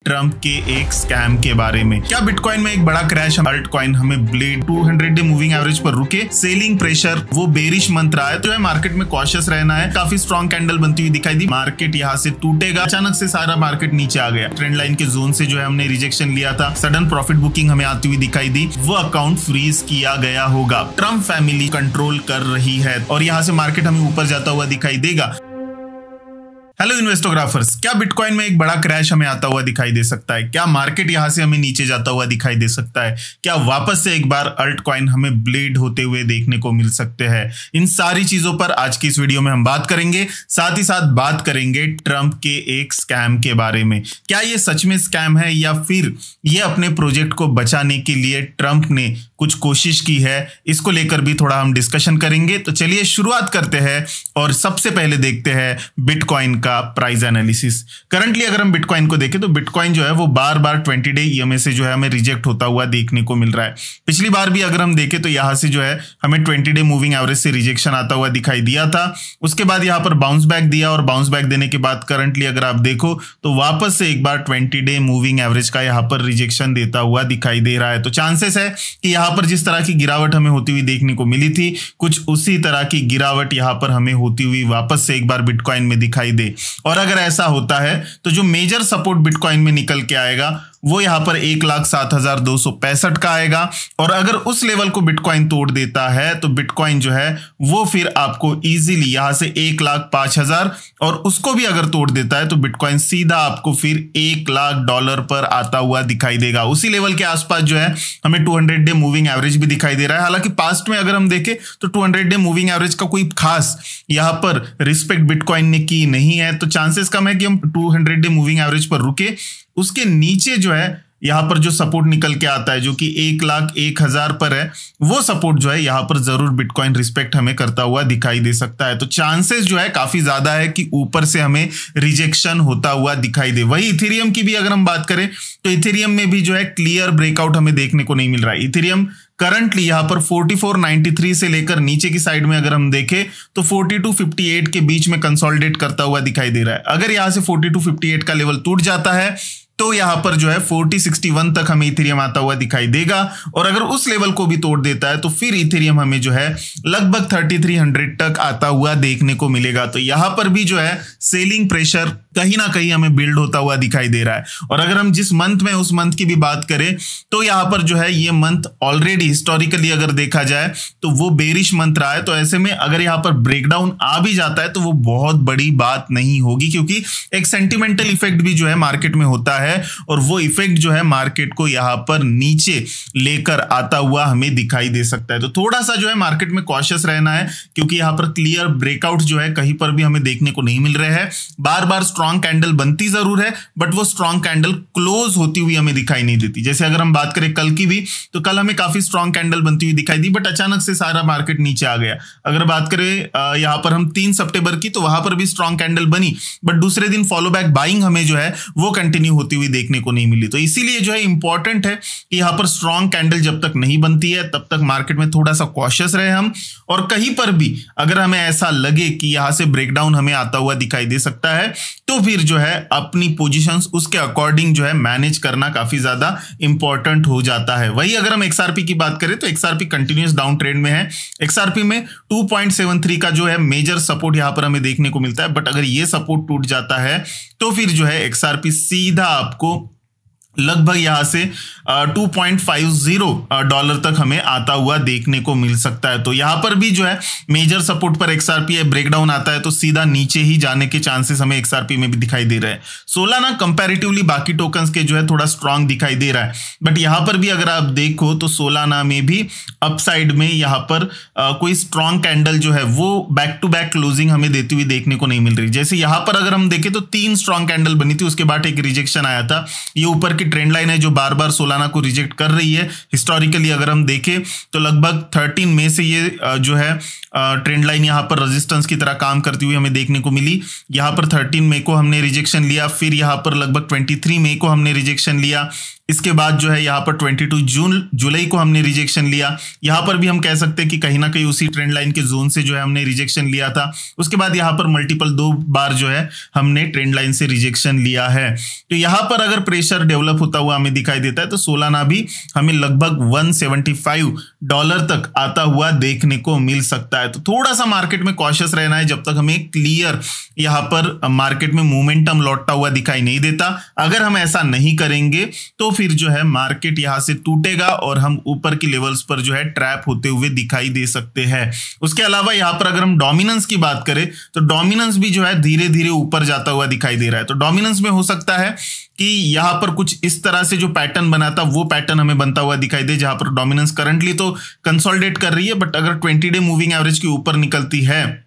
Trump के एक scam के बारे में। क्या बिटकॉइन में एक बड़ा क्रैश, अल्ट कॉइन हमें ब्लेड 200 डे मूविंग एवरेज पर रुके, सेलिंग प्रेशर वो बेरिश मंथ रहा है, तो है मार्केट में कॉशियस रहना है। काफी स्ट्रॉन्ग कैंडल बनती हुई दिखाई दी, मार्केट यहाँ से टूटेगा, अचानक से सारा मार्केट नीचे आ गया। ट्रेंड लाइन के जोन से जो है हमने रिजेक्शन लिया था, सडन प्रॉफिट बुकिंग हमें आती हुई दिखाई दी, वो अकाउंट फ्रीज किया गया होगा। ट्रंप फैमिली कंट्रोल कर रही है और यहाँ से मार्केट हमें ऊपर जाता हुआ दिखाई देगा। हेलो इन्वेस्टोग्राफर्स, क्या बिटकॉइन में एक बड़ा क्रैश हमें आता हुआ दिखाई दे सकता है? क्या मार्केट यहां से हमें नीचे जाता हुआ दिखाई दे सकता है? क्या वापस से एक बार अल्ट कॉइन हमें ब्लेड होते हुए देखने को मिल सकते हैं? इन सारी चीजों पर आज की इस वीडियो में हम बात करेंगे। साथ ही साथ बात करेंगे ट्रंप के एक स्कैम के बारे में। क्या ये सच में स्कैम है या फिर ये अपने प्रोजेक्ट को बचाने के लिए ट्रंप ने कुछ कोशिश की है? इसको लेकर भी थोड़ा हम डिस्कशन करेंगे। तो चलिए शुरुआत करते हैं और सबसे पहले देखते हैं बिटकॉइन का प्राइस एनालिसिस। करंटली अगर हम बिटकॉइन को देखें तो बिटकॉइन जो है वो बार बार 20 डे ईएमए से जो है हमें रिजेक्ट होता हुआ देखने को मिल रहा है। पिछली बार भी अगर हम देखें तो यहां से जो है हमें 20 डे मूविंग एवरेज से रिजेक्शन आता हुआ दिखाई दिया था। उसके बाद यहां पर बाउंस बैक दिया और बाउंस बैक देने के बाद करंटली अगर आप देखो तो वापस से एक बार 20 डे मूविंग एवरेज का यहां पर रिजेक्शन देता हुआ दिखाई दे रहा है। तो चांसेस है कि यहां पर जिस तरह की गिरावट हमें होती हुई देखने को मिली थी, कुछ उसी तरह की गिरावट यहां पर हमें होती हुई वापस से एक बार बिटकॉइन में दिखाई दे। और अगर ऐसा होता है तो जो मेजर सपोर्ट बिटकॉइन में निकल के आएगा वो यहां पर 1,07,265 का आएगा। और अगर उस लेवल को बिटकॉइन तोड़ देता है तो बिटकॉइन जो है वो फिर आपको इजीली यहां से 1,05,000 और उसको भी अगर तोड़ देता है तो बिटकॉइन सीधा आपको फिर $1,00,000 पर आता हुआ दिखाई देगा। उसी लेवल के आसपास जो है हमें 200 डे मूविंग एवरेज भी दिखाई दे रहा है। हालांकि पास्ट में अगर हम देखें तो 200 डे मूविंग एवरेज का कोई खास यहां पर रिस्पेक्ट बिटकॉइन ने की नहीं है, तो चांसेस कम है कि हम 200 डे मूविंग एवरेज पर रुके। उसके नीचे जो है यहां पर जो सपोर्ट निकल के आता है जो कि 1,01,000 पर है, वो सपोर्ट जो है यहां पर जरूर बिटकॉइन रिस्पेक्ट हमें करता हुआ दिखाई दे सकता है। तो चांसेस जो है काफी ज्यादा है कि ऊपर से हमें रिजेक्शन होता हुआ दिखाई दे। वही इथेरियम की भी अगर हम बात करें तो इथेरियम में भी जो है क्लियर ब्रेकआउट हमें देखने को नहीं मिल रहा है। इथेरियम करंटली यहां पर 4493 से लेकर नीचे की साइड में अगर हम देखें तो 4258 के बीच में कंसोलिडेट करता हुआ दिखाई दे रहा है। अगर यहां से 4258 का लेवल टूट जाता है तो यहां पर जो है 4061 तक हमें इथेरियम आता हुआ दिखाई देगा। और अगर उस लेवल को भी तोड़ देता है तो फिर इथेरियम हमें जो है लगभग 3300 तक आता हुआ देखने को मिलेगा। तो यहां पर भी जो है सेलिंग प्रेशर कहीं ना कहीं हमें बिल्ड होता हुआ दिखाई दे रहा है। और अगर हम जिस मंथ में उस मंथ की भी बात करें तो यहां पर जो है ये मंथ ऑलरेडी हिस्टोरिकली अगर देखा जाए तो वो बेरिश मंथ रहा है। तो ऐसे में अगर यहां पर ब्रेकडाउन आ भी जाता है तो वो बहुत बड़ी बात नहीं होगी, क्योंकि एक सेंटिमेंटल इफेक्ट भी जो है मार्केट में होता है और वो इफेक्ट जो है मार्केट को यहां पर नीचे लेकर आता हुआ हमें दिखाई दे सकता है। तो थोड़ा सा जो है मार्केट में कॉशियस रहना है, क्योंकि यहां पर क्लियर ब्रेकआउट जो है कहीं पर भी हमें देखने को नहीं मिल रहे हैं। बार बार स्ट्रॉन्ग कैंडल बनती जरूर है बट वो स्ट्रॉन्ग कैंडल क्लोज होती हुई हमें दिखाई नहीं देती। जैसे अगर हम बात करें कल की भी तो कल हमें काफी स्ट्रॉन्ग कैंडल बनती हुई दिखाई दी बट अचानक से सारा मार्केट नीचे आ गया। अगर बात करें यहां पर हम 3 सितंबर की तो वहां पर भी स्ट्रॉन्ग कैंडल बनी बट दूसरे दिन फॉलो बैक बाइंग हमें जो है वो कंटिन्यू होती हुई देखने को नहीं मिली। तो इसीलिए जो है इंपॉर्टेंट है कि यहां पर स्ट्रॉन्ग कैंडल जब तक नहीं बनती है तब तक मार्केट में थोड़ा सा कॉशियस रहे हम। और कहीं पर भी अगर हमें ऐसा लगे कि यहां से ब्रेकडाउन हमें आता हुआ दिखाई दे सकता है तो फिर जो है अपनी पोजीशंस उसके अकॉर्डिंग जो है मैनेज करना काफी ज्यादा इंपॉर्टेंट हो जाता है। वही अगर हम एक्सआरपी की बात करें तो एक्सआरपी कंटिन्यूअस डाउन ट्रेंड में है। एक्सआरपी में 2.73 का जो है मेजर सपोर्ट यहां पर हमें देखने को मिलता है, बट अगर ये सपोर्ट टूट जाता है तो फिर जो है एक्सआरपी सीधा आपको लगभग यहां से $2.50 तक हमें आता हुआ देखने को मिल सकता है। तो यहां पर भी जो है मेजर सपोर्ट पर एक्सआरपी ब्रेकडाउन आता है तो सीधा नीचे ही जाने के चांसेस हमें एक्सआरपी में भी दिखाई दे रहे हैं। सोलाना कंपैरेटिवली बाकी टोकन्स के जो है थोड़ा स्ट्रांग दिखाई दे रहा है, बट यहां पर भी अगर आप देखो तो सोलाना में भी अपसाइड में यहां पर कोई स्ट्रांग कैंडल जो है वो बैक टू बैक क्लोजिंग हमें देती हुई देखने को नहीं मिल रही। जैसे यहां पर अगर हम देखें तो 3 स्ट्रांग कैंडल बनी थी, उसके बाद एक रिजेक्शन आया था। ये ऊपर की ट्रेंड लाइन है जो बार बार सोलाना को रिजेक्ट कर रही है। हिस्टोरिकली अगर हम देखें तो लगभग 13 मई से ये जो है ट्रेंड लाइन यहां पर रेजिस्टेंस की तरह काम करती हुई हमें देखने को मिली। यहां पर 13 मई को हमने रिजेक्शन लिया, फिर यहां पर लगभग 23 मई को हमने रिजेक्शन लिया, इसके बाद जो है यहाँ पर 22 जुलाई को हमने रिजेक्शन लिया। यहाँ पर भी हम कह सकते हैं कि कहीं ना कहीं उसी ट्रेंड लाइन के जोन से जो है हमने रिजेक्शन लिया था। उसके बाद यहाँ पर मल्टीपल 2 बार जो है हमने ट्रेंड लाइन से रिजेक्शन लिया है। तो यहाँ पर अगर प्रेशर डेवलप होता हुआ हमें दिखाई देता है तो सोलाना भी हमें लगभग $175 तक आता हुआ देखने को मिल सकता है। तो थोड़ा सा मार्केट में कॉशियस रहना है जब तक हमें क्लियर यहाँ पर मार्केट में मोमेंटम लौटता हुआ दिखाई नहीं देता। अगर हम ऐसा नहीं करेंगे तो फिर जो है मार्केट यहां से टूटेगा और हम ऊपर की लेवल्स पर जो है ट्रैप होते हुए दिखाई दे सकते हैं। उसके अलावा यहां पर अगर हम डोमिनेंस की बात करें तो डोमिनेंस भी जो है धीरे धीरे ऊपर जाता हुआ दिखाई दे रहा है। तो डोमिनेंस में हो सकता है कि यहां पर कुछ इस तरह से जो पैटर्न बना था वो पैटर्न हमें बनता हुआ दिखाई दे, जहां पर डोमिनेंस करंटली तो कंसोलिडेट कर रही है, बट अगर 20 डे मूविंग एवरेज के ऊपर निकलती है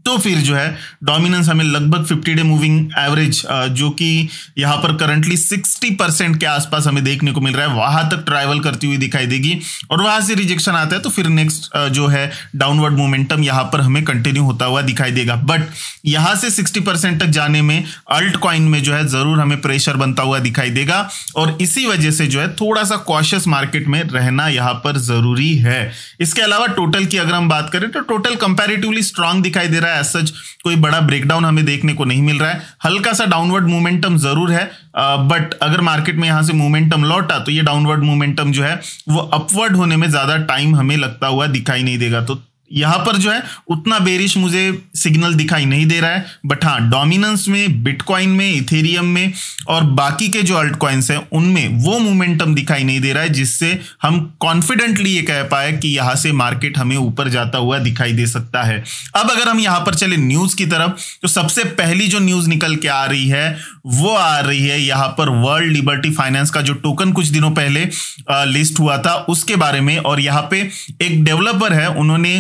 तो फिर जो है डोमिनेंस हमें लगभग 50 डे मूविंग एवरेज जो कि यहां पर करंटली 60% के आसपास हमें देखने को मिल रहा है, वहां तक ट्रैवल करती हुई दिखाई देगी। और वहां से रिजेक्शन आता है तो फिर नेक्स्ट जो है डाउनवर्ड मोमेंटम यहां पर हमें कंटिन्यू होता हुआ दिखाई देगा। बट यहां से 60% तक जाने में अल्ट कॉइन में जो है जरूर हमें प्रेशर बनता हुआ दिखाई देगा और इसी वजह से जो है थोड़ा सा कॉशियस मार्केट में रहना यहां पर जरूरी है। इसके अलावा टोटल की अगर हम बात करें तो टोटल कंपैरेटिवली स्ट्रांग दिखाई दे रहा है। एज सच कोई बड़ा ब्रेकडाउन हमें देखने को नहीं मिल रहा है। हल्का सा डाउनवर्ड मोमेंटम जरूर है, बट अगर मार्केट में यहां से मोमेंटम लौटा तो ये डाउनवर्ड मोमेंटम जो है वो अपवर्ड होने में ज्यादा टाइम हमें लगता हुआ दिखाई नहीं देगा। तो यहां पर जो है उतना बेरिश मुझे सिग्नल दिखाई नहीं दे रहा है। बट हाँ, डोमिनेंस में, बिटकॉइन में, इथेरियम में और बाकी के जो अल्ट कॉइन्स हैं उनमें वो मोमेंटम दिखाई नहीं दे रहा है जिससे हम कॉन्फिडेंटली ये कह पाए कि यहां से मार्केट हमें ऊपर जाता हुआ दिखाई दे सकता है। अब अगर हम यहां पर चले न्यूज की तरफ तो सबसे पहली जो न्यूज निकल के आ रही है वो आ रही है यहां पर वर्ल्ड लिबर्टी फाइनेंस का जो टोकन कुछ दिनों पहले लिस्ट हुआ था उसके बारे में। और यहां पे एक डेवलपर है, उन्होंने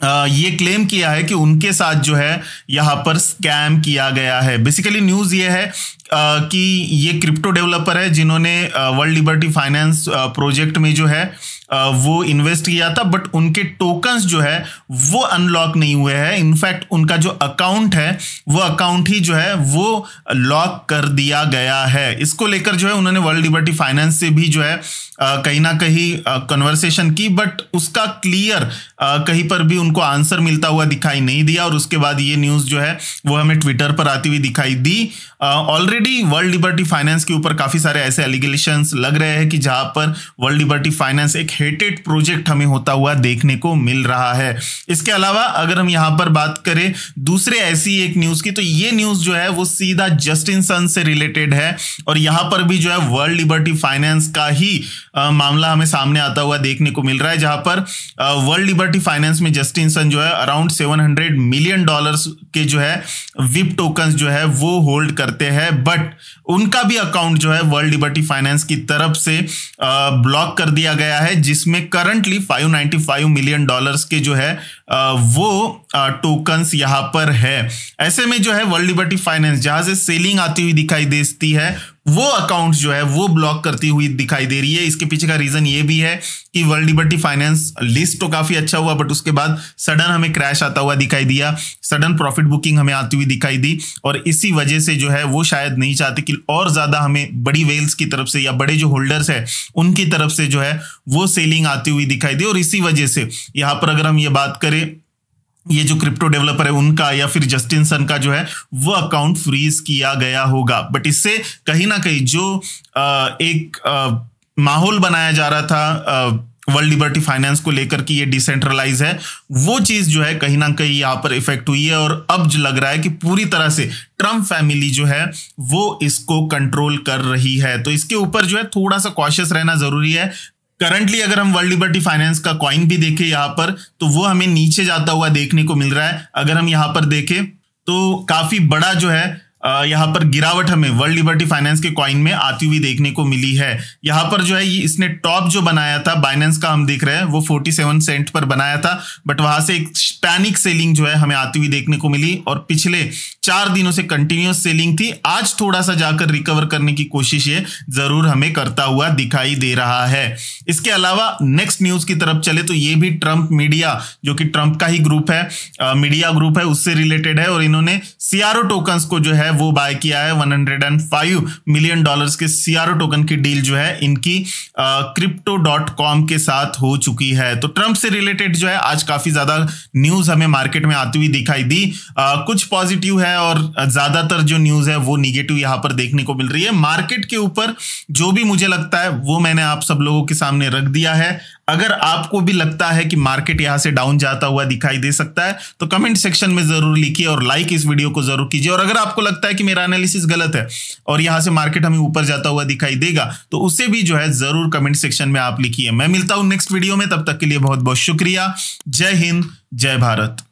ये क्लेम किया है कि उनके साथ जो है यहाँ पर स्कैम किया गया है। बेसिकली न्यूज़ ये है कि ये क्रिप्टो डेवलपर है जिन्होंने वर्ल्ड लिबर्टी फाइनेंस प्रोजेक्ट में जो है वो इन्वेस्ट किया था, बट उनके टोकन्स जो है वो अनलॉक नहीं हुए हैं। इनफैक्ट उनका जो अकाउंट है वो अकाउंट ही जो है वो लॉक कर दिया गया है। इसको लेकर जो है उन्होंने वर्ल्ड लिबर्टी फाइनेंस से भी जो है कहीं ना कहीं कन्वर्सेशन की, बट उसका क्लियर कहीं पर भी उनको आंसर मिलता हुआ दिखाई नहीं दिया। और उसके बाद ये न्यूज़ जो है वो हमें ट्विटर पर आती हुई दिखाई दी। ऑलरेडी वर्ल्ड लिबर्टी फाइनेंस के ऊपर काफ़ी सारे ऐसे एलिगेशंस लग रहे हैं कि जहां पर वर्ल्ड लिबर्टी फाइनेंस एक हेटेड प्रोजेक्ट हमें होता हुआ देखने को मिल रहा है। इसके अलावा अगर हम यहां पर बात करें दूसरे ऐसी एक न्यूज़ की, तो ये न्यूज़ जो है वो सीधा जस्टिन सन से रिलेटेड है और यहां पर भी जो है वर्ल्ड लिबर्टी फाइनेंस का ही मामला हमें सामने आता हुआ देखने को मिल रहा है, जहां पर वर्ल्ड लिबर्टी फाइनेंस में जस्टिन सन जो है अराउंड $700 मिलियन के जो है विप टोकन्स जो है वो होल्ड करते हैं। बट उनका भी अकाउंट जो है वर्ल्ड लिबर्टी फाइनेंस की तरफ से ब्लॉक कर दिया गया है, जिसमें करंटली $595 मिलियन के जो है वो टोकन्स यहां पर है। ऐसे में जो है वर्ल्ड लिबर्टी फाइनेंस जहां से सेलिंग आती हुई दिखाई देती है वो अकाउंट जो है वो ब्लॉक करती हुई दिखाई दे रही है। इसके पीछे का रीजन ये भी है कि वर्ल्ड लिबर्टी फाइनेंस लिस्ट तो काफी अच्छा हुआ, बट उसके बाद सडन हमें क्रैश आता हुआ दिखाई दिया, सडन प्रॉफिट बुकिंग हमें आती हुई दिखाई दी और इसी वजह से जो है वो शायद नहीं चाहते कि और ज्यादा हमें बड़ी वेल्स की तरफ से या बड़े जो होल्डर्स है उनकी तरफ से जो है वो सेलिंग आती हुई दिखाई दी। और इसी वजह से यहां पर अगर हम ये बात करें ये जो क्रिप्टो डेवलपर है उनका या फिर जस्टिन सन का जो है वो अकाउंट फ्रीज किया गया होगा। बट इससे कहीं ना कहीं जो एक माहौल बनाया जा रहा था वर्ल्ड लिबर्टी फाइनेंस को लेकर कि ये डिसेंट्रलाइज है, वो चीज जो है कहीं ना कहीं यहाँ पर इफेक्ट हुई है और अब जो लग रहा है कि पूरी तरह से ट्रम्प फैमिली जो है वो इसको कंट्रोल कर रही है। तो इसके ऊपर जो है थोड़ा सा कॉशियस रहना जरूरी है। करंटली अगर हम वर्ल्ड लिबर्टी फाइनेंस का कॉइन भी देखें यहाँ पर तो वो हमें नीचे जाता हुआ देखने को मिल रहा है। अगर हम यहाँ पर देखें तो काफी बड़ा जो है यहाँ पर गिरावट हमें वर्ल्ड लिबर्टी फाइनेंस के कॉइन में आती हुई देखने को मिली है। यहाँ पर जो है इसने टॉप जो बनाया था बाइनेंस का हम देख रहे हैं वो 47 सेंट पर बनाया था, बट वहां से एक पैनिक सेलिंग जो है हमें आती हुई देखने को मिली और पिछले 4 दिनों से कंटिन्यूअस सेलिंग थी। आज थोड़ा सा जाकर रिकवर करने की कोशिश ये जरूर हमें करता हुआ दिखाई दे रहा है। इसके अलावा नेक्स्ट न्यूज की तरफ चले तो ये भी ट्रम्प मीडिया जो कि ट्रम्प का ही ग्रुप है, मीडिया ग्रुप है, उससे रिलेटेड है और इन्होंने CRO टोकन्स को जो है वो बाय किया है। $105 मिलियन के CRO टोकन की डील जो है इनकी Crypto.com के साथ हो चुकी है। तो ट्रंप से रिलेटेड जो है आज काफी ज्यादा न्यूज हमें मार्केट में आती हुई दिखाई दी। कुछ पॉजिटिव है और ज्यादातर जो न्यूज है वो निगेटिव यहां पर देखने को मिल रही है। मार्केट के ऊपर जो भी मुझे लगता है वो मैंने आप सब लोगों के सामने रख दिया है। अगर आपको भी लगता है कि मार्केट यहां से डाउन जाता हुआ दिखाई दे सकता है तो कमेंट सेक्शन में जरूर लिखिए और लाइक इस वीडियो को जरूर कीजिए। और अगर आपको लगता है कि मेरा एनालिसिस गलत है और यहां से मार्केट हमें ऊपर जाता हुआ दिखाई देगा तो उसे भी जो है जरूर कमेंट सेक्शन में आप लिखिए। मैं मिलता हूं नेक्स्ट वीडियो में, तब तक के लिए बहुत बहुत शुक्रिया। जय हिंद, जय भारत।